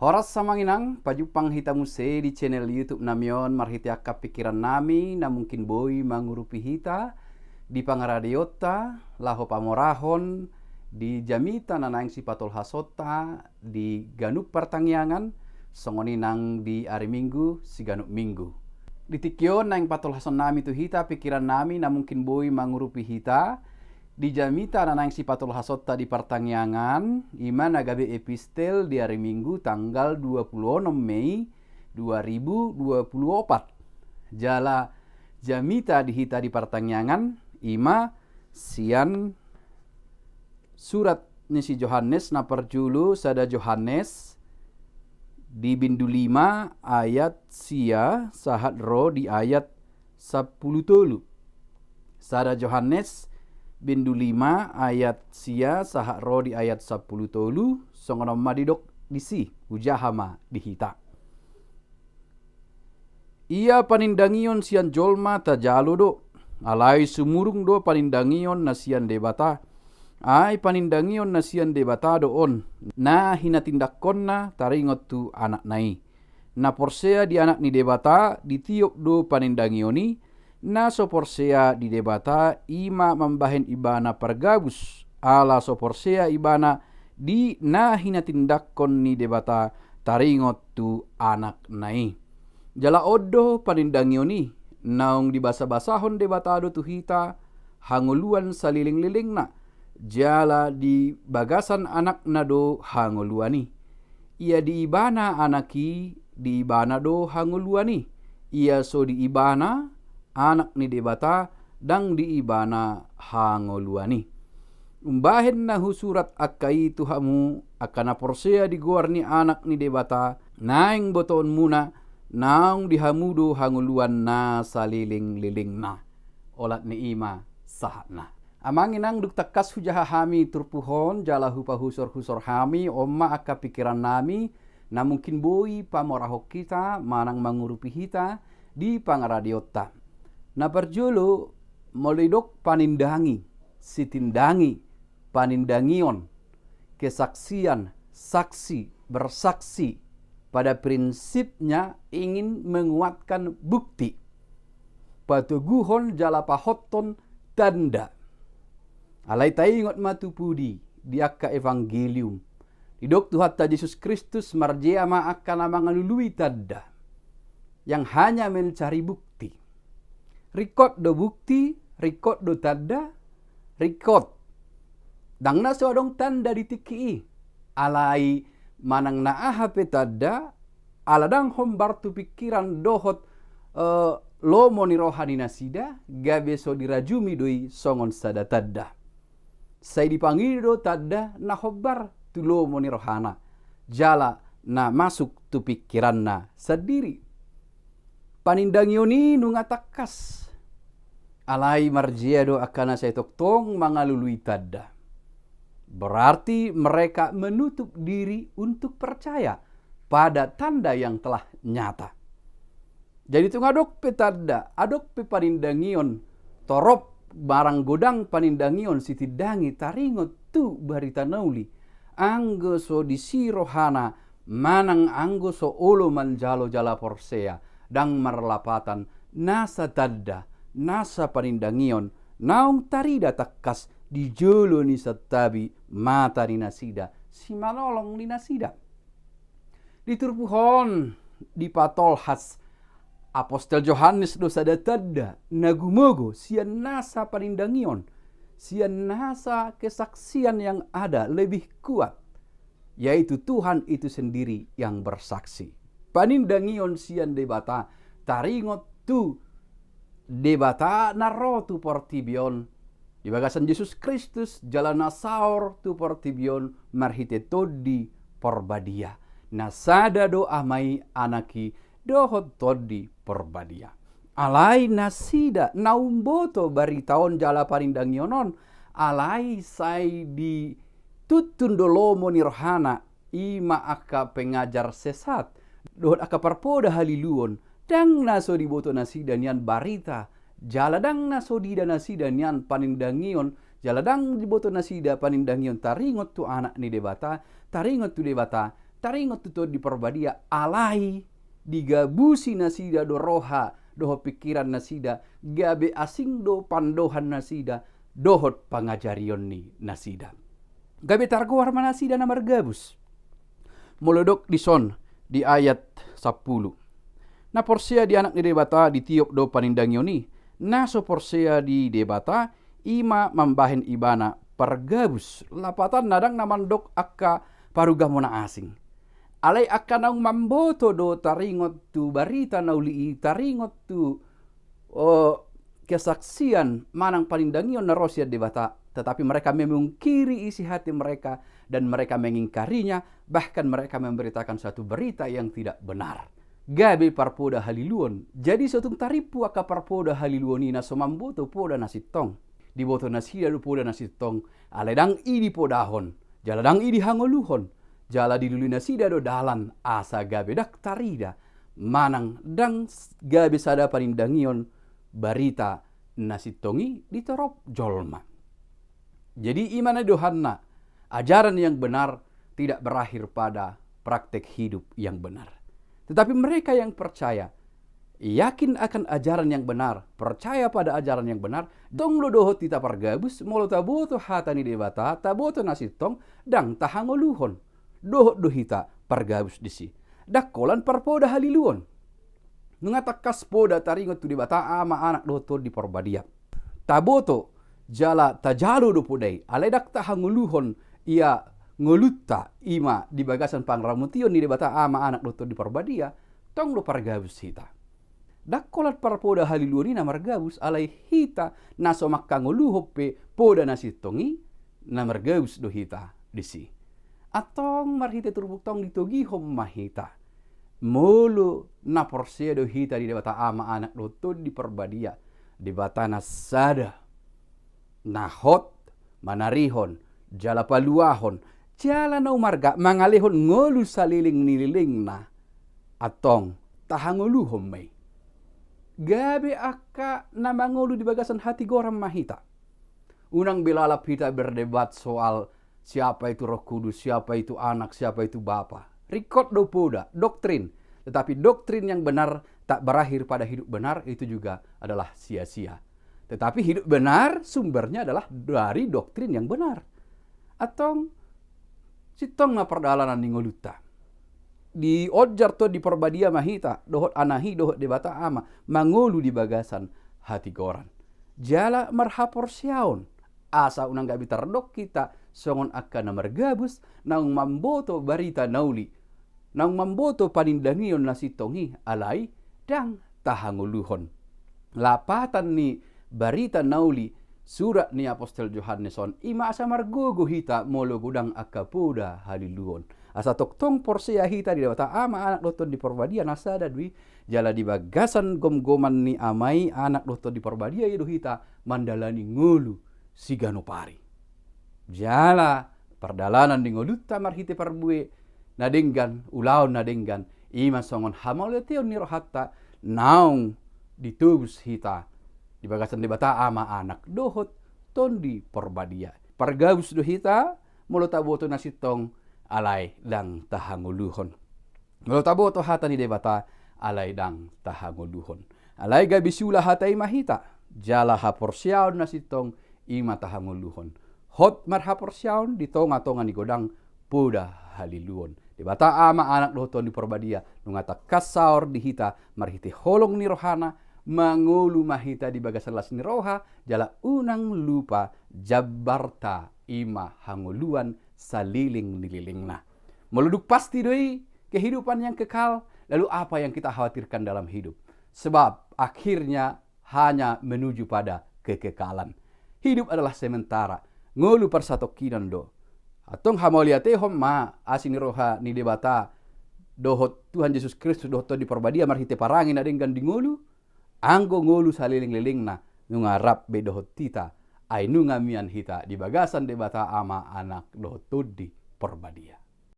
Horas samanginang, pajupang hitamu se di channel YouTube namion marhitiaka pikiran nami na mungkin boy mangurupi hita di pangaradiota laho pamorahon di jamita nanaing sipatol hasota di ganup pertangyangan songoni nang di hari Minggu si ganup Minggu. Di tikyon naing patol hason nami tu hita pikiran nami na mungkin boy mangurupi hita di jamita na nang si patol hasota di pertangyangan iman agabe epistel di hari Minggu tanggal 26 Mei 2024. Jala jamita di hita di pertangyangan ima sian surat ni si Yohanes na perjulu sada Yohanes di bindu 5 ayat sia sahat ro di ayat 10 tolu. Sada Yohanes bindu 5 ayat sia sahak ro di ayat 10 tolu songono madidok disi hujahama dihita. Ia panindangion sian jolma ta jalo do alai sumurung do panindangion na sian debata ai panindangion na sian debata do on na hinatindakkon na taringot tu anak nai na porsea di anak ni debata ditiup do panindangioni na soporsea di debata ima membahen ibana pergabus ala soporsea ibana di na hinatindakkon ni debata taringot tu anak nai. Jala odo panindangioni naung di basa-basahon debatado tu hita hanguluan saliling-liling na jala di bagasan anak nado hanguluani. Ia di ibana anaki di ibana do hanguluani. Ia so di ibana anak ni debata dang di ibana hangoluani. Umbahen na husurat akai tuhamu akana porsea di guar ni anak ni debata naing boton muna naung dihamudo hangoluan na saliling-liling na olat ni ima sahatna. Amangin ang duktakas hujaha hami turpuhon jala hupa husor-husor hami omma akka pikiran nami na mungkin boi pamorahok kita manang mangurupi hita di pangaradiota. Na perjulu molidok panindangi, sitindangi, panindangion, kesaksian, saksi, bersaksi pada prinsipnya ingin menguatkan bukti. Patuguhon jala pahoton tanda. Alai taingot matupudi diakka evangelium. Didok Tuhan Yesus Kristus marjea ma akan mangalului tanda yang hanya mencari bukti. Record do bukti, record do tanda, record. Dang na sodong tanda ditiki. Alai manang naaha petanda, aladang hombar tu pikiran dohot lomo ni rohani nasida, gabe so dirajumi doi songon sada tanda. Saya dipanggil do tanda na hobar tu lomo ni rohana. Jala na masuk tu pikiran na sendiri. Panindangioni nungatakas. Alai marjeado akana saya toktong mangalului tanda. Berarti mereka menutup diri untuk percaya pada tanda yang telah nyata. Jadi tu ngadok pe tanda, adok pe panindangion, torop barang godang panindangion sitidangi taringot tu barita nauli. Anggo so disi rohana manang anggo so olo manjalo jala porsea dang marlapatan nasa tanda nasa panindangion naung tarida takas di jolo ni satabi mata ni nasida si manolong ni nasida diturpuhon di patol has apostel Yohanes dosa tanda nagumogo sian nasa panindangion sian nasa kesaksian yang ada lebih kuat yaitu Tuhan itu sendiri yang bersaksi. Panindangion sian debata taringot tu debata narotu portibion di bagasan Yesus Kristus jalan nasaor tu portibion marhite todi porbadia nasada do amai anaki dohot todi porbadia alai nasida naumboto baritaon jala parindangionon alai sai di tutun dolomo nirhana ima aka pengajar sesat dohot aka parpoda haliluon dang naso diboto nasida nian barita jaladang naso dida nasida nian panindangion jaladang diboto nasida panindangion taringot tu anak ni debata taringot tu debata taringot tuto di perbadia alai digabusi nasida do roha doho pikiran nasida gabe asing do pandohan nasida dohot pangajarion ni nasida gabe targoar manasida na margabus molodok dison di ayat 10 na porsia di anak ni debata di tiok do panindangioni na so porsia di debata ima mambahen ibana pergabus lapatan nadang namandok akka parugah mona asing alay akanang mamboto do taringot tu barita nauli taringot tu kesaksian manang panindangion na Rosia debata, tetapi mereka memungkiri isi hati mereka dan mereka mengingkarinya, bahkan mereka memberitakan satu berita yang tidak benar. Gabe parpoda haliluon. Jadi suatu taripu aka parpoda haliluon ina somamboto poda nasitong. Diboto nasida do poda nasitong. Aledang idi podahon. Jaladang idi hangoluhon. Jala diluli nasida do dalan asa gabe dak tarida. Manang dang gabe sada panindangion barita nasitongi ditorop jolma. Jadi iman dohanna ajaran yang benar tidak berakhir pada praktek hidup yang benar. Tetapi mereka yang percaya, yakin akan ajaran yang benar, percaya pada ajaran yang benar, dong lo dohot tita pargabus, molo taboto hatani debata, taboto nasitong, dang tahangoluhon, dohot dohita pargabus disi. Dakolan parpoda haliluon. Nungatakas poda taringot tu debata ama anak dohot di porbadia. Taboto jala tajalo do podai, aledak tahangoluhon ia ngolutta ima di bagasan pangramutio ni debata ama anak doktor di perbadia tong lo pargabus hita dakkolat parpoda haliluoni na margabus alai hita naso makka ngoluhoppe poda nasitongi na margabus do hita disi atong marhite turbuk tong ditogi hom mahita molo na porsia do hita di debata ama anak doktor di perbadia debata nasada nahot manarihon jala paluahon jala na umarga mangalihon ngolu saliling nililing na atong tahangoluhom may. Gabi aka na mangolu di bagasan hati goram mahita. Unang bilalap hita berdebat soal siapa itu Roh Kudus, siapa itu anak, siapa itu bapa. Rikot do poda, doktrin. Tetapi doktrin yang benar tak berakhir pada hidup benar itu juga adalah sia-sia. Tetapi hidup benar sumbernya adalah dari doktrin yang benar. Atong sitong na perdalanan ni ngoluta. Di ojar to di perbadia mahita, dohot anahi, dohot debata ama, mangolu di bagasan hati goran. Jala marhapor siaon, asa unang gabi tardok kita, songon akka na margabus, nang mamboto barita nauli, nang mamboto panindangion na sitongi, alay, dang tahanguluhon. Lapatan ni barita nauli, surat ni Apostel Yohaneson ima asa margogo hita molo gudang akapoda haliluon. Asa toktong porsia hita di dewata ama anak doton di perbadia nasada dwi jala di bagasan gom-goman ni amai anak doton di perbadia itu hita mandalani ngulu siganopari. Jala perdalanan di ngoluta marhite parbue nadenggan ulaon nadenggan ima songon hamaleteo ni rohatta naung ditubus hita di bagasan debata ama anak dohot tondi perbadia. Pargabus do hita molo taboto nasitong alay dang tahanguluhon. Molo taboto hata ni debata alay dang tahanguluhon. Alay gabisula hatai mahita jala haporsiaon nasitong ima tahanguluhon. Hot marhaporsiaon di tonga-tonga ni godang poda haliluon. Debata ama anak dohot di perbadia nungata kasaor di hita marhiti holong ni rohana mangulu mahita di bagasan las ni roha jala unang lupa jabarta ima hanguluan saliling nililingna. Meluduk pasti doi kehidupan yang kekal, lalu apa yang kita khawatirkan dalam hidup? Sebab akhirnya hanya menuju pada kekekalan. Hidup adalah sementara. Ngulu persatokinan do. Atong hamoliatehom ma asini roha ni debata dohot Tuhan Yesus Kristus dohot di perbadia marhite parangin adenggan di ngulu anggo ngolu saliling-liling na nungarap be dohot tita ay nungamian hita di bagasan debata ama anak dohot di perbadia.